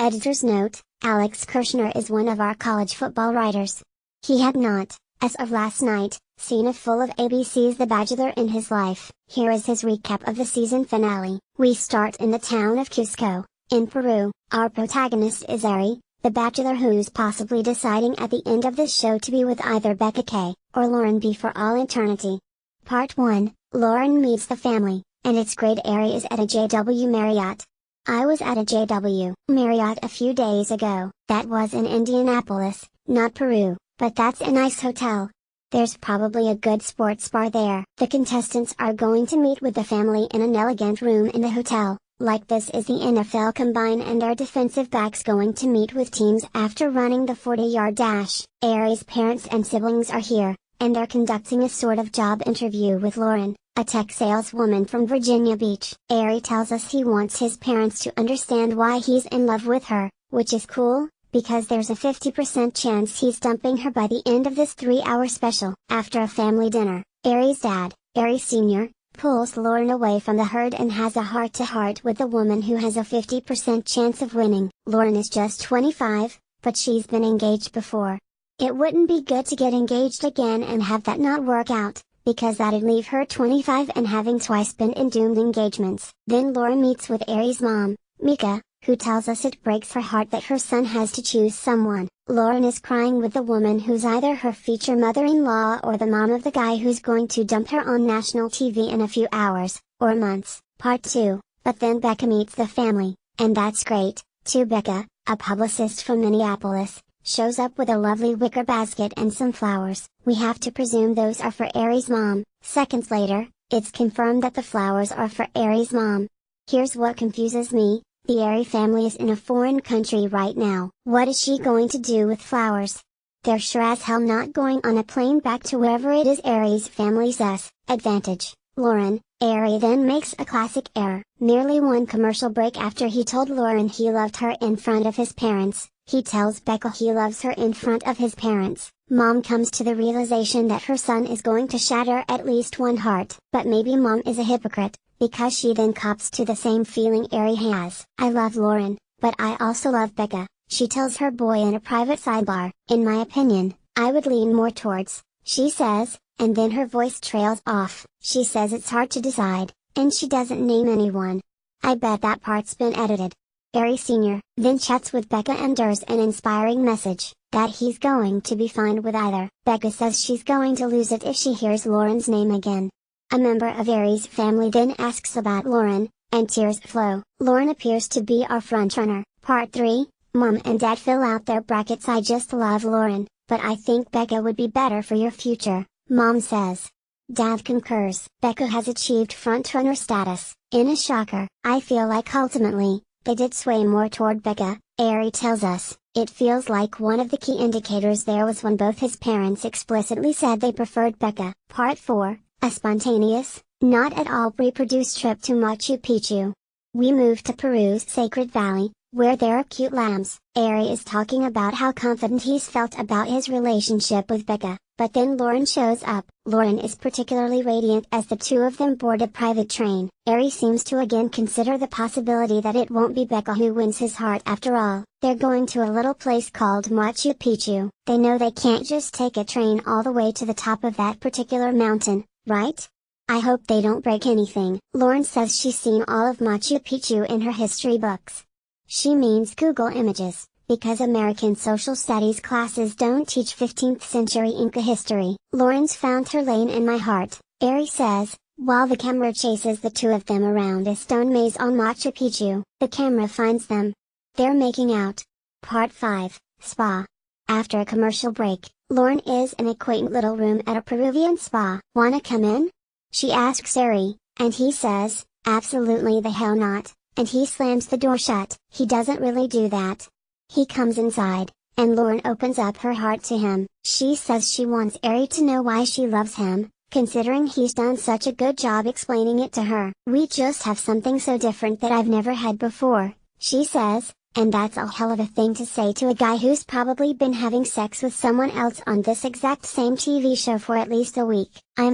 Editor's note: Alex Kirshner is one of our college football writers. He had not, as of last night, seen a full of ABC's The Bachelor in his life. Here is his recap of the season finale. We start in the town of Cusco, in Peru. Our protagonist is Ari, the bachelor who's possibly deciding at the end of this show to be with either Becca K. or Lauren B. for all eternity. Part 1, Lauren meets the family, and it's great. Ari is at a JW Marriott. I was at a JW Marriott a few days ago. That was in Indianapolis, not Peru, but that's a nice hotel. There's probably a good sports bar there. The contestants are going to meet with the family in an elegant room in the hotel. Like this is the NFL Combine, and our defensive backs going to meet with teams after running the 40-yard dash. Ari's parents and siblings are here, and are conducting a sort of job interview with Lauren, a tech saleswoman from Virginia Beach. Ari tells us he wants his parents to understand why he's in love with her, which is cool, because there's a 50% chance he's dumping her by the end of this 3-hour special. After a family dinner, Ari's dad, Ari Sr., pulls Lauren away from the herd and has a heart-to-heart with the woman who has a 50% chance of winning. Lauren is just 25, but she's been engaged before. It wouldn't be good to get engaged again and have that not work out, because that'd leave her 25 and having twice been in doomed engagements. Then Lauren meets with Ari's mom, Mika, who tells us it breaks her heart that her son has to choose someone. Lauren is crying with the woman who's either her future mother-in-law or the mom of the guy who's going to dump her on national TV in a few hours, or months. Part 2, but then Becca meets the family, and that's great, too. Becca, a publicist from Minneapolis, shows up with a lovely wicker basket and some flowers. We have to presume those are for Ari's mom. Seconds later, it's confirmed that the flowers are for Ari's mom. Here's what confuses me. The Ari family is in a foreign country right now. What is she going to do with flowers? They're sure as hell not going on a plane back to wherever it is Ari's family says. Advantage, Lauren. Ari then makes a classic error. Nearly one commercial break after he told Lauren he loved her in front of his parents, he tells Becca he loves her in front of his parents. Mom comes to the realization that her son is going to shatter at least one heart. But maybe mom is a hypocrite, because she then cops to the same feeling Ari has. I love Lauren, but I also love Becca, she tells her boy in a private sidebar. In my opinion, I would lean more towards, she says, and then her voice trails off. She says it's hard to decide, and she doesn't name anyone. I bet that part's been edited. Ari Sr. then chats with Becca and there's an inspiring message, that he's going to be fine with either. Becca says she's going to lose it if she hears Lauren's name again. A member of Ari's family then asks about Lauren, and tears flow. Lauren appears to be our frontrunner. Part 3, Mom and Dad fill out their brackets. I just love Lauren, but I think Becca would be better for your future, Mom says. Dad concurs. Becca has achieved frontrunner status. In a shocker, I feel like ultimately, they did sway more toward Becca. Ari tells us, it feels like one of the key indicators there was when both his parents explicitly said they preferred Becca. Part 4, a spontaneous, not at all pre-produced trip to Machu Picchu. We move to Peru's Sacred Valley, where there are cute lambs. Ari is talking about how confident he's felt about his relationship with Becca, but then Lauren shows up. Lauren is particularly radiant as the two of them board a private train. Ari seems to again consider the possibility that it won't be Becca who wins his heart after all. They're going to a little place called Machu Picchu. They know they can't just take a train all the way to the top of that particular mountain, right? I hope they don't break anything. Lauren says she's seen all of Machu Picchu in her history books. She means Google Images, because American social studies classes don't teach 15th century Inca history. Lauren's found her lane in my heart, Ari says, while the camera chases the two of them around a stone maze on Machu Picchu. The camera finds them. They're making out. Part 5, Spa. After a commercial break, Lauren is in a quaint little room at a Peruvian spa. Wanna come in? She asks Ari, and he says, absolutely the hell not, and he slams the door shut. He doesn't really do that. He comes inside, and Lauren opens up her heart to him. She says she wants Ari to know why she loves him, considering he's done such a good job explaining it to her. We just have something so different that I've never had before, she says, and that's a hell of a thing to say to a guy who's probably been having sex with someone else on this exact same TV show for at least a week. I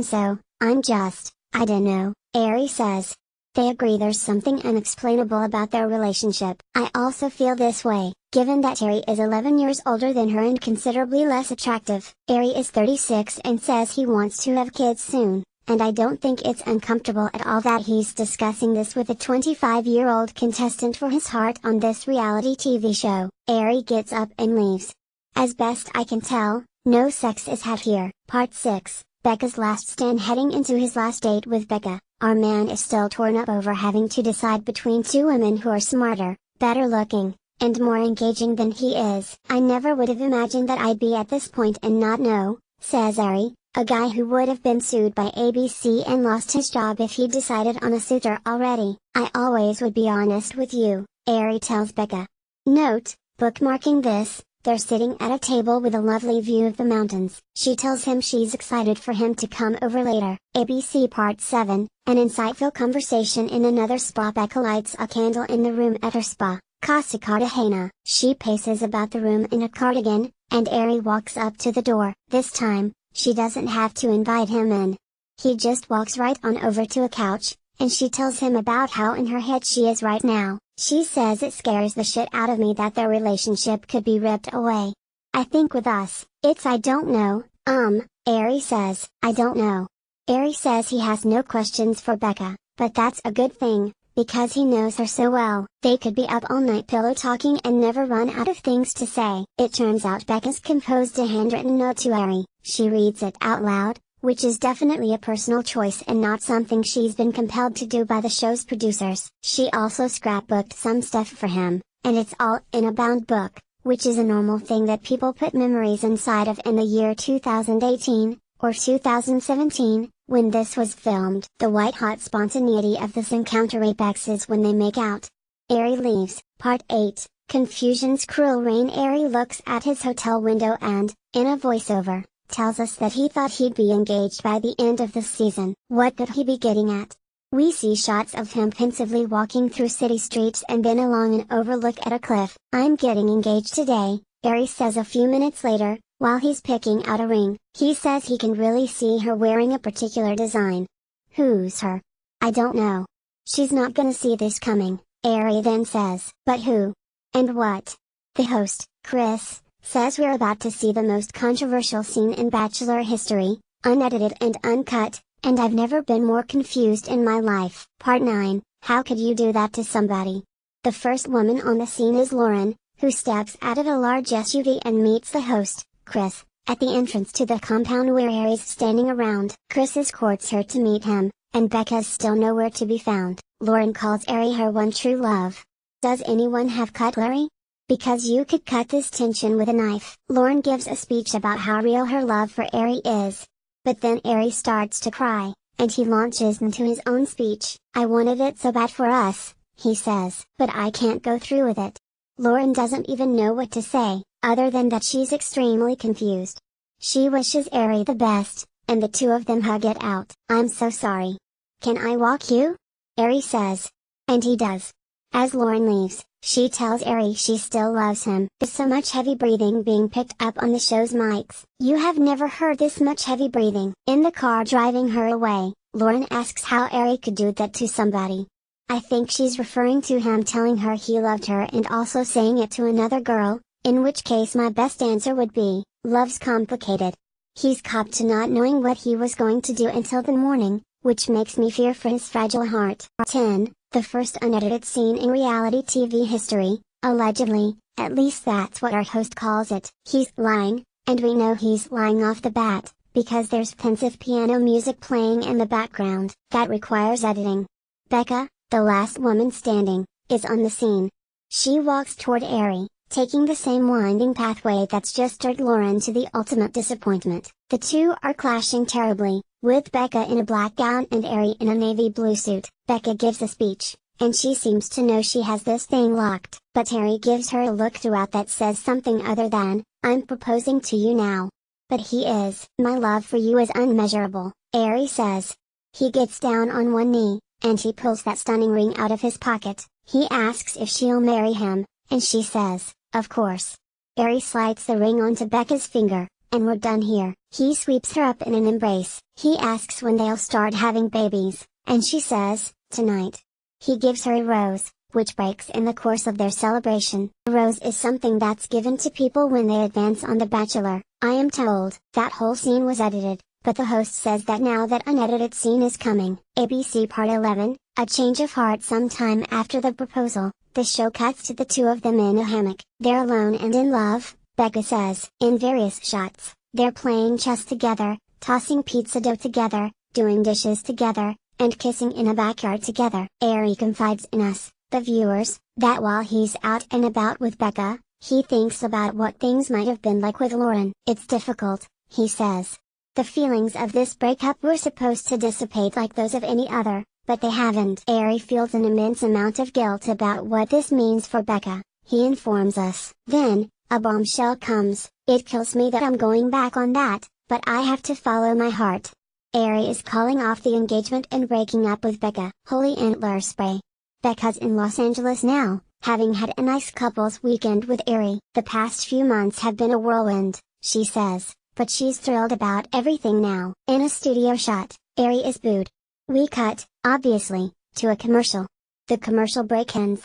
don't know, Ari says. They agree there's something unexplainable about their relationship. I also feel this way, given that Ari is 11 years older than her and considerably less attractive. Ari is 36 and says he wants to have kids soon, and I don't think it's uncomfortable at all that he's discussing this with a 25-year-old contestant for his heart on this reality TV show. Ari gets up and leaves. As best I can tell, no sex is had here. Part 6, Becca's last stand. Heading into his last date with Becca, our man is still torn up over having to decide between two women who are smarter, better looking, and more engaging than he is. I never would have imagined that I'd be at this point and not know, says Ari, a guy who would have been sued by ABC and lost his job if he'd decided on a suitor already. I always would be honest with you, Ari tells Becca. Note, bookmarking this, they're sitting at a table with a lovely view of the mountains. She tells him she's excited for him to come over later. ABC Part 7, an insightful conversation in another spa. Becca lights a candle in the room at her spa, Casa Cartagena. She paces about the room in a cardigan, and Ari walks up to the door. This time, she doesn't have to invite him in. He just walks right on over to a couch, and she tells him about how in her head she is right now. She says it scares the shit out of me that their relationship could be ripped away. I think with us, it's I don't know, Ari says. I don't know. Ari says he has no questions for Becca, but that's a good thing, because he knows her so well. They could be up all night pillow talking and never run out of things to say. It turns out Becca's composed a handwritten note to Ari. She reads it out loud, which is definitely a personal choice and not something she's been compelled to do by the show's producers. She also scrapbooked some stuff for him, and it's all in a bound book, which is a normal thing that people put memories inside of in the year 2018, or 2017, when this was filmed. The white-hot spontaneity of this encounter apexes when they make out. Ari leaves. Part 8, Confusion's Cruel Reign. Ari looks at his hotel window and, in a voiceover, tells us that he thought he'd be engaged by the end of the season. What could he be getting at? We see shots of him pensively walking through city streets and then along an overlook at a cliff. I'm getting engaged today, Ari says a few minutes later, while he's picking out a ring. He says he can really see her wearing a particular design. Who's her? I don't know. She's not gonna see this coming, Ari then says. But who? And what? The host, Chris, says we're about to see the most controversial scene in Bachelor history, unedited and uncut, and I've never been more confused in my life. Part 9, How could you do that to somebody? The first woman on the scene is Lauren, who steps out of a large SUV and meets the host, Chris, at the entrance to the compound where Ari's standing around. Chris escorts her to meet him, and Becca's still nowhere to be found. Lauren calls Ari her one true love. Does anyone have cutlery? Because you could cut this tension with a knife. Lauren gives a speech about how real her love for Ari is. But then Ari starts to cry, and he launches into his own speech. I wanted it so bad for us, he says. But I can't go through with it. Lauren doesn't even know what to say, other than that she's extremely confused. She wishes Ari the best, and the two of them hug it out. I'm so sorry. Can I walk you? Ari says. And he does. As Lauren leaves, she tells Ari she still loves him. There's so much heavy breathing being picked up on the show's mics. You have never heard this much heavy breathing. In the car driving her away, Lauren asks how Ari could do that to somebody. I think she's referring to him telling her he loved her and also saying it to another girl, in which case my best answer would be, love's complicated. He's copped to not knowing what he was going to do until the morning, which makes me fear for his fragile heart. 10. The first unedited scene in reality TV history, allegedly, at least that's what our host calls it. He's lying, and we know he's lying off the bat, because there's pensive piano music playing in the background. That requires editing. Becca, the last woman standing, is on the scene. She walks toward Ari, taking the same winding pathway that's just stirred Lauren to the ultimate disappointment. The two are clashing terribly, with Becca in a black gown and Ari in a navy blue suit. Becca gives a speech, and she seems to know she has this thing locked. But Ari gives her a look throughout that says something other than, I'm proposing to you now. But he is. My love for you is unmeasurable, Ari says. He gets down on one knee, and he pulls that stunning ring out of his pocket. He asks if she'll marry him, and she says, of course. Ari slides the ring onto Becca's finger, and we're done here. He sweeps her up in an embrace. He asks when they'll start having babies, and she says, tonight. He gives her a rose, which breaks in the course of their celebration. A rose is something that's given to people when they advance on The Bachelor. I am told that whole scene was edited, but the host says that now that unedited scene is coming. ABC Part 11, A Change of Heart. Sometime after the proposal, the show cuts to the two of them in a hammock. They're alone and in love, Becca says. In various shots, they're playing chess together, tossing pizza dough together, doing dishes together, and kissing in a backyard together. Ari confides in us, the viewers, that while he's out and about with Becca, he thinks about what things might have been like with Lauren. It's difficult, he says. The feelings of this breakup were supposed to dissipate like those of any other, but they haven't. Ari feels an immense amount of guilt about what this means for Becca, he informs us. Then, a bombshell comes. It kills me that I'm going back on that, but I have to follow my heart. Ari is calling off the engagement and breaking up with Becca. Holy antler spray. Becca's in Los Angeles now, having had a nice couples weekend with Ari. The past few months have been a whirlwind, she says, but she's thrilled about everything now. In a studio shot, Ari is booed. We cut, obviously, to a commercial. The commercial break ends.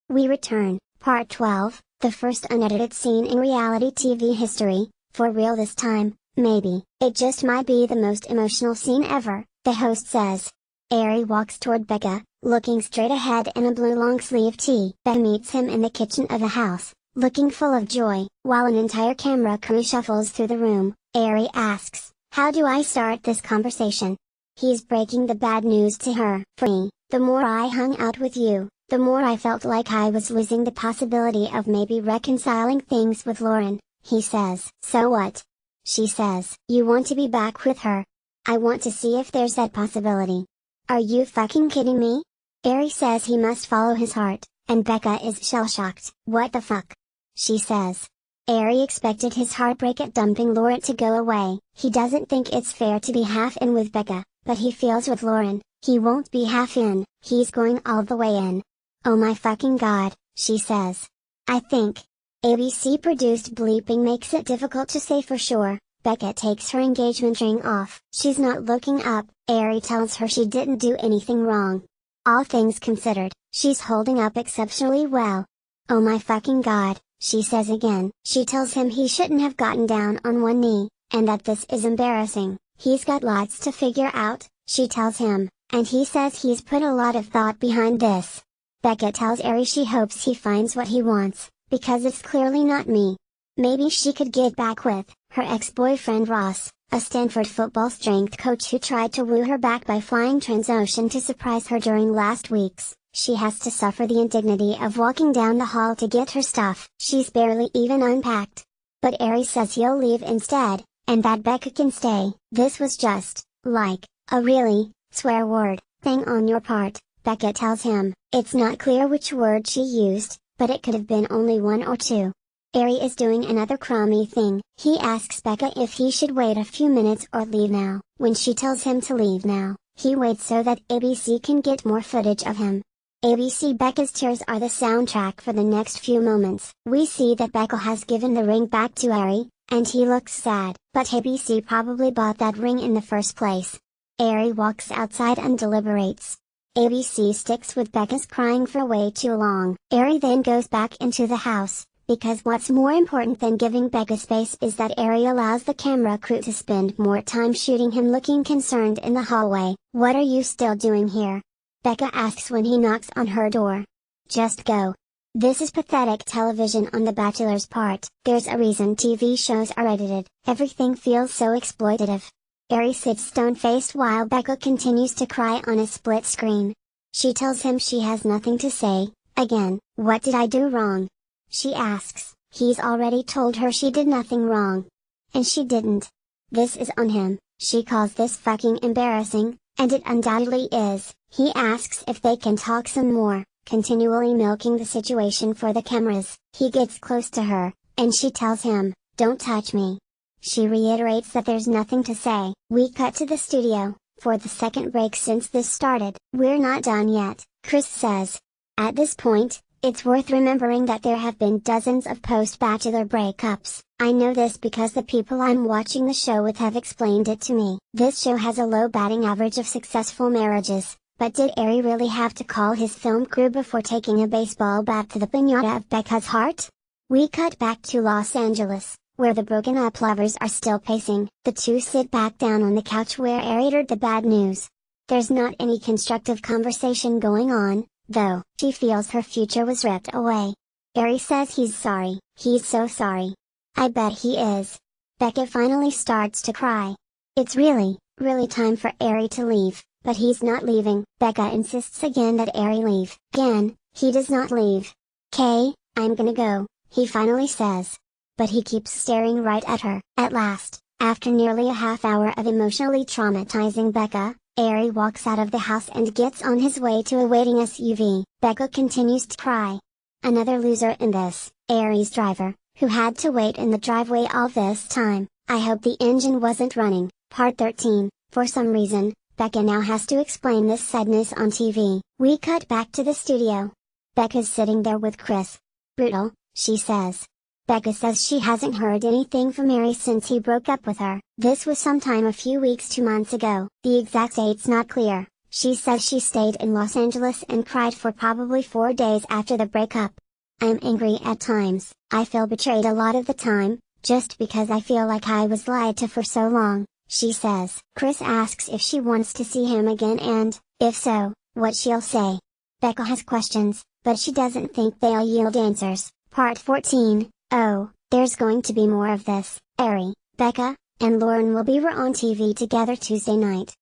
We return, Part 12, the first unedited scene in reality TV history, for real this time, maybe. It just might be the most emotional scene ever, the host says. Ari walks toward Becca, looking straight ahead in a blue long-sleeve tee. Becca meets him in the kitchen of the house, looking full of joy. While an entire camera crew shuffles through the room, Ari asks, "How do I start this conversation?" He's breaking the bad news to her. "For me, the more I hung out with you, the more I felt like I was losing the possibility of maybe reconciling things with Lauren," he says. "So what?" she says. "You want to be back with her?" "I want to see if there's that possibility." "Are you fucking kidding me?" Ari says he must follow his heart, and Becca is shell-shocked. "What the fuck?" she says. Ari expected his heartbreak at dumping Lauren to go away. He doesn't think it's fair to be half in with Becca, but he feels with Lauren, he won't be half in, he's going all the way in. "Oh my fucking god," she says. "I think." ABC produced bleeping makes it difficult to say for sure. Becca takes her engagement ring off. She's not looking up. Ari tells her she didn't do anything wrong. All things considered, she's holding up exceptionally well. "Oh my fucking god," she says again. She tells him he shouldn't have gotten down on one knee, and that this is embarrassing. He's got lots to figure out, she tells him, and he says he's put a lot of thought behind this. Becca tells Ari she hopes he finds what he wants, because it's clearly not me. Maybe she could get back with her ex-boyfriend Ross, a Stanford football strength coach who tried to woo her back by flying transocean to surprise her during last week's. She has to suffer the indignity of walking down the hall to get her stuff. She's barely even unpacked. But Ari says he'll leave instead, and that Becca can stay. "This was just, like, a really, swear word, thing on your part," Becca tells him. It's not clear which word she used, but it could have been only one or two. Ari is doing another crummy thing. He asks Becca if he should wait a few minutes or leave now. When she tells him to leave now, he waits so that ABC can get more footage of him. ABC Becca's tears are the soundtrack for the next few moments. We see that Becca has given the ring back to Ari, and he looks sad. But ABC probably bought that ring in the first place. Ari walks outside and deliberates. ABC sticks with Becca's crying for way too long. Ari then goes back into the house, because what's more important than giving Becca space is that Ari allows the camera crew to spend more time shooting him looking concerned in the hallway. "What are you still doing here?" Becca asks when he knocks on her door. "Just go." This is pathetic television on The Bachelor's part. There's a reason TV shows are edited. Everything feels so exploitative. Ari sits stone-faced while Becca continues to cry on a split screen. She tells him she has nothing to say. Again, "What did I do wrong?" she asks. He's already told her she did nothing wrong. And she didn't. This is on him. She calls this fucking embarrassing, and it undoubtedly is. He asks if they can talk some more, continually milking the situation for the cameras. He gets close to her, and she tells him, "Don't touch me." She reiterates that there's nothing to say. We cut to the studio, for the second break since this started. "We're not done yet," Chris says. At this point, it's worth remembering that there have been dozens of post-Bachelor breakups. I know this because the people I'm watching the show with have explained it to me. This show has a low batting average of successful marriages, But did Ari really have to call his film crew before taking a baseball bat to the piñata of Becca's heart? We cut back to Los Angeles, where the broken up lovers are still pacing. The two sit back down on the couch where Ari heard the bad news. There's not any constructive conversation going on, though. She feels her future was ripped away. Ari says he's sorry. He's so sorry. I bet he is. Becca finally starts to cry. It's really time for Ari to leave, but he's not leaving. Becca insists again that Ari leave. Again, he does not leave. "Kay, I'm gonna go," he finally says. But he keeps staring right at her. At last, after nearly a half hour of emotionally traumatizing Becca, Ari walks out of the house and gets on his way to a waiting SUV. Becca continues to cry. Another loser in this, Ari's driver, who had to wait in the driveway all this time. I hope the engine wasn't running. Part 13. For some reason, Becca now has to explain this sadness on TV. We cut back to the studio. Becca's sitting there with Chris. Brutal, she says. Becca says she hasn't heard anything from Ari since he broke up with her. This was sometime a few weeks to months ago. The exact date's not clear. She says she stayed in Los Angeles and cried for probably 4 days after the breakup. "I'm angry at times. I feel betrayed a lot of the time, just because I feel like I was lied to for so long," she says. Chris asks if she wants to see him again and, if so, what she'll say. Becca has questions, but she doesn't think they'll yield answers. Part 14. Oh, there's going to be more of this. Ari, Becca, and Lauren will be on TV together Tuesday night.